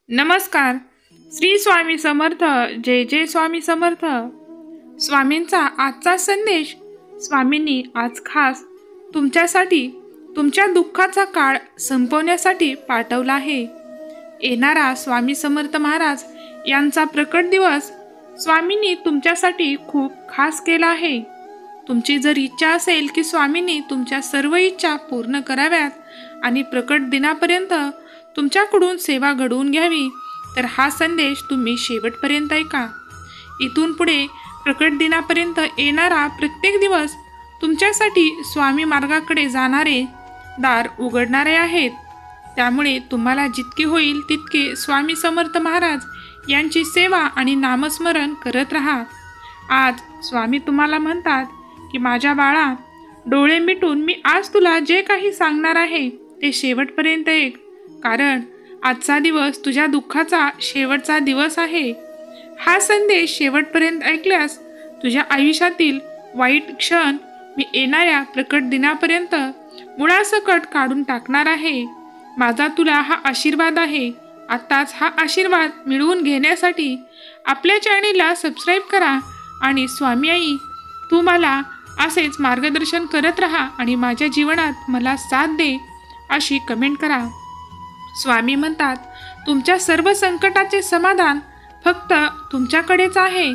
नमस्कार. श्री स्वामी समर्थ. जय जय स्वामी समर्थ. स्वामींचा आजचा संदेश स्वामींनी आज खास तुमच्यासाठी तुमच्या दुःखाचा काळ संपवण्यासाठी पाठवला आहे. येणारा स्वामी समर्थ महाराज यांचा प्रकट दिवस स्वामींनी तुमच्यासाठी खूप खास केला आहे. तुमची जर इच्छा असेल की स्वामींनी तुमच्या सर्व इच्छा पूर्ण कराव्यात आणि प्रकट दिनापर्यंत तुमच्याकडून सेवा घडवून घ्यावी, तर हा संदेश तुम्ही शेवटपर्यंत ऐका. इथून पुढे प्रकट दिनापर्यंत येणारा प्रत्येक दिवस तुमच्यासाठी स्वामी मार्गाकडे जाणारे दार उघडणारे आहेत. त्यामुळे तुम्हाला जितके होईल तितके स्वामी समर्थ महाराज यांची सेवा आणि नामस्मरण करत राहा. आज स्वामी तुम्हाला म्हणतात की माझ्या बाळा, डोळे मिटून मी आज तुला जे काही सांगणार आहे ते शेवटपर्यंत ऐक, कारण आजचा दिवस तुझ्या दुःखाचा शेवटचा दिवस आहे. हा संदेश शेवटपर्यंत ऐकल्यास तुझ्या आयुष्यातील वाईट क्षण मी येणाऱ्या प्रकट दिनापर्यंत मुळासकट काढून टाकणार आहे. माझा तुला हा आशीर्वाद आहे. आत्ताच हा आशीर्वाद मिळवून घेण्यासाठी आपल्या चॅनेलला सबस्क्राईब करा आणि स्वामी आई तू मला असेच मार्गदर्शन करत राहा आणि माझ्या जीवनात मला साथ दे अशी कमेंट करा. स्वामी म्हणतात, तुमच्या सर्व संकटाचे समाधान फक्त तुमच्याकडेच आहे,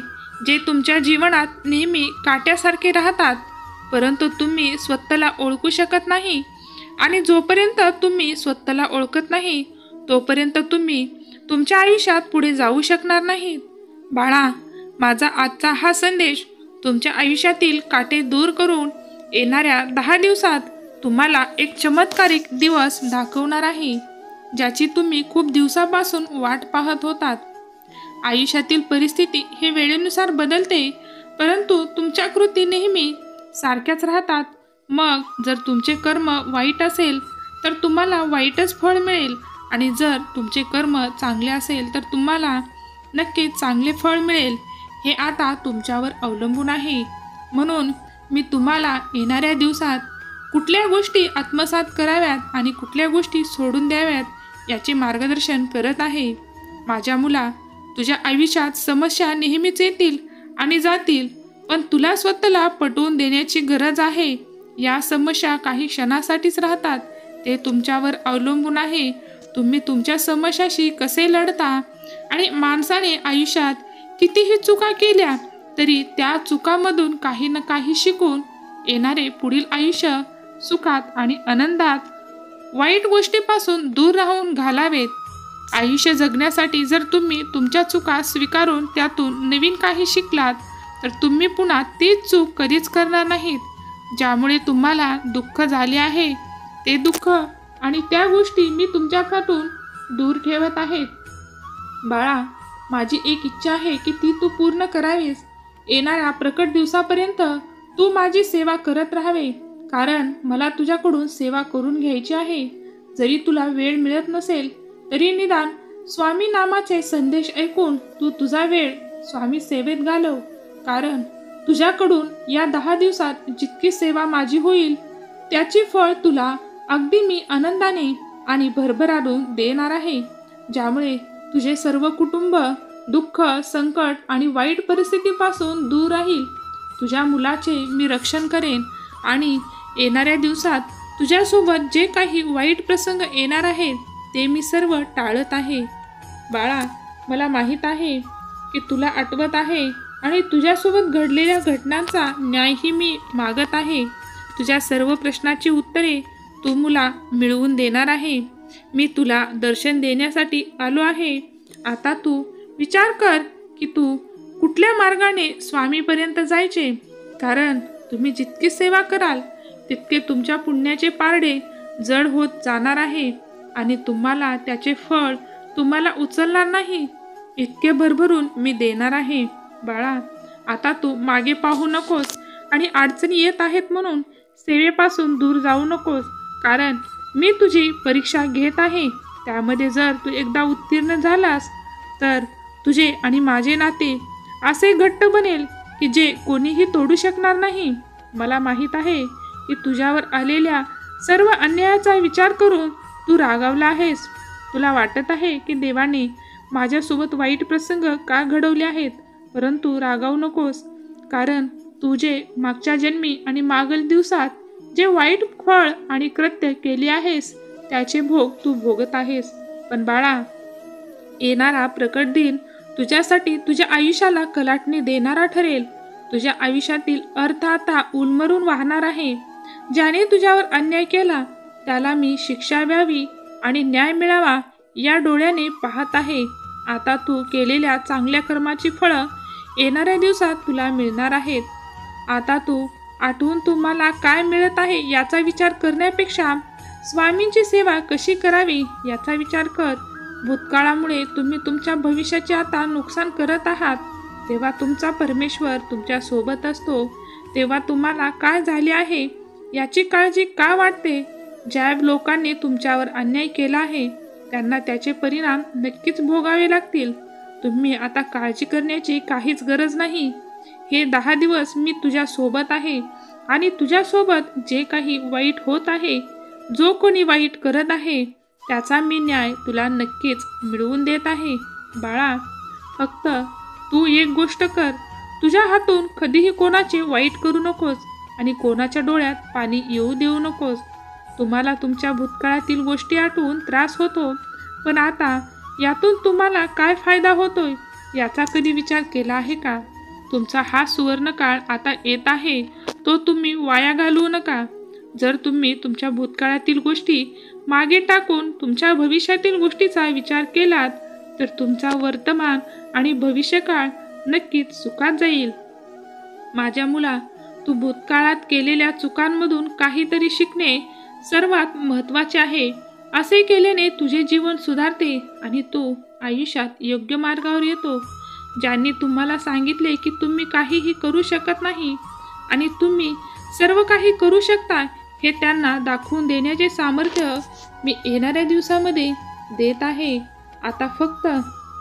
जे तुमच्या जीवनात नेहमी काट्यासारखे राहतात, परंतु तुम्ही स्वतःला ओळखू शकत नाही. आणि जोपर्यंत तुम्ही स्वतःला ओळखत नाही तोपर्यंत तुम्ही तुमच्या आयुष्यात पुढे जाऊ शकणार नाहीत. बाळा, माझा आजचा हा संदेश तुमच्या आयुष्यातील काटे दूर करून येणाऱ्या 10 दिवसात तुम्हाला एक चमत्कारिक दिवस दाखवणार आहे, ज्याची तुम्ही खूप दिवसापासून वाट पाहत होतात. आयुष्यातील परिस्थिती हे वेळेनुसार बदलते, परंतु तुमच्या कृती नेहमी सारख्याच राहतात. मग जर तुमचे कर्म वाईट असेल तर तुम्हाला वाईटच फळ मिळेल, आणि जर तुमचे कर्म चांगले असेल तर तुम्हाला नक्कीच चांगले फळ मिळेल. हे आता तुमच्यावर अवलंबून आहे. म्हणून मी तुम्हाला येणाऱ्या दिवसात कुठल्या गोष्टी आत्मसात कराव्यात आणि कुठल्या गोष्टी सोडून द्याव्यात याचे मार्गदर्शन करत आहे. माझ्या मुला, तुझ्या आयुष्यात समस्या नेहमीच येतील आणि जातील, पण तुला स्वतःला पटवून देण्याची गरज आहे. या समस्या काही क्षणासाठीच राहतात. ते तुमच्यावर अवलंबून आहे तुम्ही तुमच्या समस्याशी कसे लढता. आणि माणसाने आयुष्यात कितीही चुका केल्या तरी त्या चुकामधून काही ना काही शिकून येणारे पुढील आयुष्य सुखात आणि आनंदात वाईट गोष्टीपासून दूर राहून घालावेत. आयुष्य जगण्यासाठी जर तुम्ही तुमच्या चुका स्वीकारून त्यातून नवीन काही शिकलात तर तुम्ही पुन्हा तीच चूक कधीच करणार नाहीत. ज्यामुळे तुम्हाला दुःख झाले आहे ते दुःख आणि त्या गोष्टी मी तुमच्याकडून दूर ठेवत आहेत. बाळा, माझी एक इच्छा आहे की ती तू पूर्ण करावीस. येणाऱ्या प्रकट दिवसापर्यंत तू माझी सेवा करत राहावे, कारण मला तुझ्याकडून सेवा करून घ्यायची आहे. जरी तुला वेळ मिळत नसेल तरी निदान स्वामी नामाचे संदेश ऐकून तू तुझा वेळ स्वामी सेवेत घालव, कारण तुझ्याकडून या 10 दिवसात जितकी सेवा माझी होईल त्याची फळ तुला अगदी मी आनंदाने आणि भरभराटून देणार आहे. ज्यामुळे तुझे सर्व कुटुंब दुःख, संकट आणि वाईट परिस्थितीपासून दूर राहील. तुझ्या मुलाचे मी रक्षण करेन आणि येणाऱ्या दिवसात तुझ्यासोबत जे काही वाईट प्रसंग येणार आहेत ते मी सर्व टाळत आहे. बाळा, मला माहीत आहे की तुला आठवत आहे आणि तुझ्यासोबत घडलेल्या घटनांचा न्यायही मी मागत आहे. तुझ्या सर्व प्रश्नाची उत्तरे तू मला मिळवून देणार आहे. मी तुला दर्शन देण्यासाठी आलो आहे. आता तू विचार कर की तू कुठल्या मार्गाने स्वामीपर्यंत जायचे, कारण तुम्ही जितकी सेवा कराल तितके तुमच्या पुण्याचे पारडे जड होत जाणार आहे आणि तुम्हाला त्याचे फळ तुम्हाला उचलणार नाही इतके भरभरून मी देणार आहे. बाळा, आता तू मागे पाहू नकोस आणि अडचणी येत आहेत म्हणून सेवेपासून दूर जाऊ नकोस, कारण मी तुझी परीक्षा घेत आहे. त्यामध्ये जर तू एकदा उत्तीर्ण झालास तर तुझे आणि माझे नाते असे घट्ट बनेल की जे कोणीही तोडू शकणार नाही. मला माहीत आहे की तुझ्यावर आलेल्या सर्व अन्यायाचा विचार करून तू रागावला आहेस, तुला वाटत आहे की देवाने माझ्यासोबत वाईट प्रसंग का घडवले आहेत, परंतु रागावू नकोस, कारण तू जे मागच्या जन्मी आणि मागील दिवसात जे वाईट फळ आणि कृत्य केले आहेस त्याचे भोग तू भोगत आहेस. पण बाळा, येणारा प्रकट दिन तुझ्यासाठी तुझ्या आयुष्याला कलाटणी देणारा ठरेल. तुझ्या आयुष्यातील अर्थ आता उलमरून वाहणार आहे. ज्याने तुझ्यावर अन्याय केला त्याला मी शिक्षा द्यावी आणि न्याय मिळावा या डोळ्याने पाहत आहे. आता तू केलेल्या चांगल्या कर्माची फळं येणाऱ्या दिवसात तुला मिळणार आहेत. आता तू आठवून तुम्हाला काय मिळत आहे याचा विचार करण्यापेक्षा स्वामींची सेवा कशी करावी याचा विचार कर. भूतकाळामुळे तुम्ही तुमच्या भविष्याचे आता नुकसान करत आहात. तेव्हा तुमचा परमेश्वर तुमच्या सोबत असतो तेव्हा तुम्हाला काय झाले आहे याची काळजी का वाटते? ज्या लोकांनी तुमच्यावर अन्याय केला आहे त्यांना त्याचे परिणाम नक्कीच भोगावे लागतील. तुम्ही आता काळजी करण्याची काहीच गरज नाही. हे 10 दिवस मी तुझ्या सोबत आहे आणि तुझ्यासोबत जे काही वाईट होत आहे, जो कोणी वाईट करत आहे त्याचा मी न्याय तुला नक्कीच मिळवून देत आहे. बाळा, फक्त तू एक गोष्ट कर, तुझ्या हातून कधीही कोणाचे वाईट करू नकोस आणि कोणाच्या डोळ्यात पाणी येऊ देऊ नकोस. तुम्हाला तुमच्या भूतकाळातील गोष्टी आठवून त्रास होतो, पण आता यातून तुम्हाला काय फायदा होतोय याचा कधी विचार केला आहे का? तुमचा हा सुवर्णकाळ आता येत आहे, तो तुम्ही वाया घालवू नका. जर तुम्ही तुमच्या भूतकाळातील गोष्टी मागे टाकून तुमच्या भविष्यातील गोष्टीचा विचार केलात तर तुमचा वर्तमान आणि भविष्यकाळ नक्कीच सुखात जाईल. माझ्या मुला, तू भूतकाळात केलेल्या चुकांमधून काहीतरी शिकणे सर्वात महत्त्वाचे आहे. असे केल्याने तुझे जीवन सुधारते आणि तू आयुष्यात योग्य मार्गावर येतो. ज्यांनी तुम्हाला सांगितले की तुम्ही काहीही करू शकत नाही आणि तुम्ही सर्व काही करू शकता हे त्यांना दाखवून देण्याचे सामर्थ्य मी येणाऱ्या दिवसामध्ये देत आहे. आता फक्त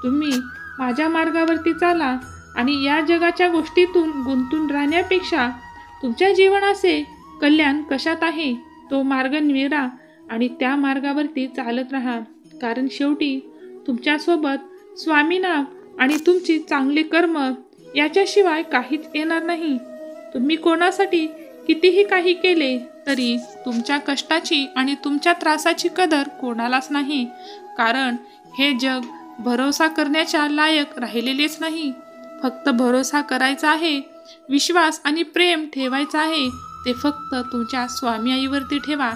तुम्ही माझ्या मार्गावरती चाला आणि या जगाच्या गोष्टीतून गुंतून राहण्यापेक्षा तुमच्या जीवनाचे कल्याण कशात आहे तो मार्ग निवडा आणि त्या मार्गावरती चालत राहा. कारण शेवटी तुमच्यासोबत स्वामी नाम आणि तुमची चांगली कर्म याच्याशिवाय काहीच येणार नाही. तुम्ही कोणासाठी कितीही काही केले तरी तुमच्या कष्टाची आणि तुमच्या त्रासाची कदर कोणालाच नाही. कारण हे जग भरोसा करण्याच्या लायक राहिलेलेच नाही. फक्त भरोसा करायचा आहे, विश्वास आणि प्रेम ठेवायचा आहे ते फक्त तुमच्या स्वामी आईवरती ठेवा.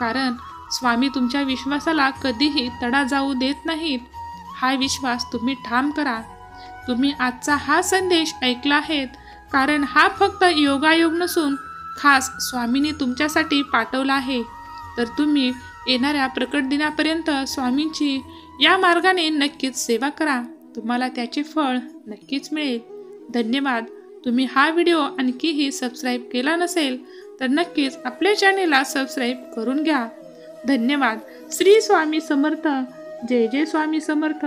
कारण स्वामी तुमच्या विश्वासाला कधीही तडा जाऊ देत नाहीत. हा विश्वास तुम्ही ठाम करा. तुम्ही आजचा हा संदेश ऐकला आहे कारण हा फक्त योगायोग नसून खास स्वामींनी तुमच्यासाठी पाठवला आहे. तर तुम्ही येणाऱ्या प्रकट दिनापर्यंत स्वामींची या मार्गाने नक्कीच सेवा करा. तुम्हाला त्याचे फळ नक्कीच मिळेल. धन्यवाद. तुम्ही हा व्हिडिओ आणखीही सबस्क्राईब केला नसेल तर नक्कीच आपल्या चॅनेलला सबस्क्राईब करून घ्या. धन्यवाद. श्री स्वामी समर्थ. जय जय स्वामी समर्थ.